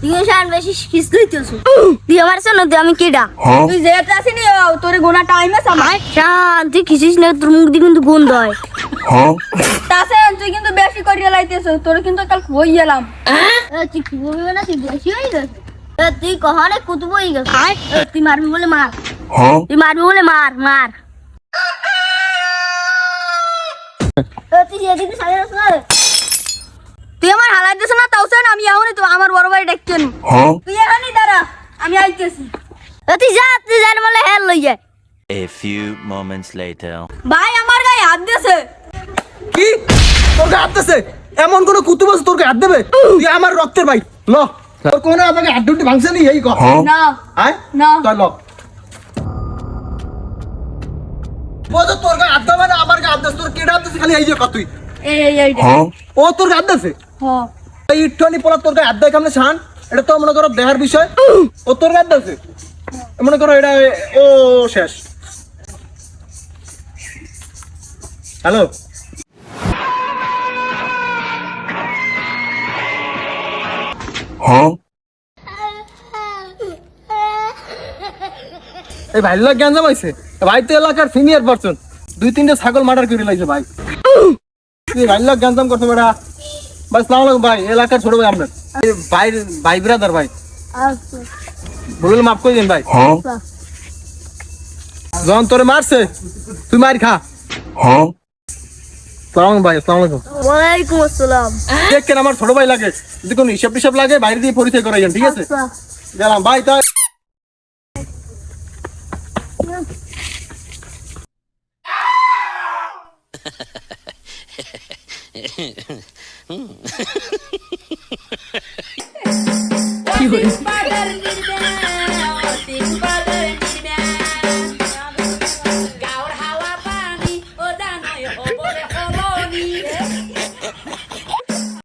Tuition বেশি kiss লইতেছো তুই আমার শোন আমি কেডা তুই যেতে আসিনি তোর গোনা টাইম আছে আমার শান্তি কিসিস না তোর মুখ দিয়ে কিন্তু গন্ধ হয় তাছে তুই কিন্তু বেশি করিয়া লাইতেছ তোর কিন্তু কাল হই গেলাম তুই কি বলবি না তুই বেশি হই গেছে তুই কখনে কুতুব হই গেছ তুই মারবি বলে মার তুই মারবি বলে মার মার তুই যেদিকে সাড়ে দশ না তুই আমার হালাই দিছ না তাও আমি এখনই তো আমার বড় ভাই ডাকছেন তুই এখনই দাঁড়া আমি আইতেছি তুই জান বলে হেল লই যায় A few moments later. ভাই আমার গায়ে হাত দিয়েছে কি তোর গায়ে হাত দিছে এমন কোন কুতুব আছে তোর গায়ে হাত দেবে তুই আমার রক্তের ভাই ল তোর কোন আমাকে হাত দুটি ভাঙছে নি এই কর না আয় না তুই ল ও তো তোর গায়ে হাত দেবে না আমার গায়ে হাত দিছে তোর কেডা হাত দিছে খালি এই যে কর তুই এই ও তোর গায়ে হাত দিছে হ্যাঁ এই ইটনি পোলা তোর গায়ে হাত দেয় কেমনে শান এটা তো মনে করো দেহার বিষয় ও তোর গায়ে হাত দিছে মনে করো এটা ও শেষ হ্যালো এই ভাই লোক জ্ঞান জমাইছে ভাই তো এলাকার সিনিয়র পারসন 2-3টা ছাগল মার্ডার করে লাইছে ভাই তুই ভাই লোক জ্ঞান জম করতে বেটা ভাই সালাম আলাইকুম ভাই এলাকার ছোট ভাই আপনার ভাই ভাই ব্রাদার ভাই আচ্ছা ভুল মাফ করে দিন ভাই যখন তোরে মারছে তুই মার খা সালাম ভাই আসসালামু আলাইকুম ওয়ালাইকুম আসসালাম দেখেন আমার ছোট ভাই লাগে যদি কোনো হিসাব টিসাব লাগে বাইরে দিয়ে পরিচয় করাইছেন ঠিক আছে আচ্ছা গেলাম ভাই তাই কি হইছে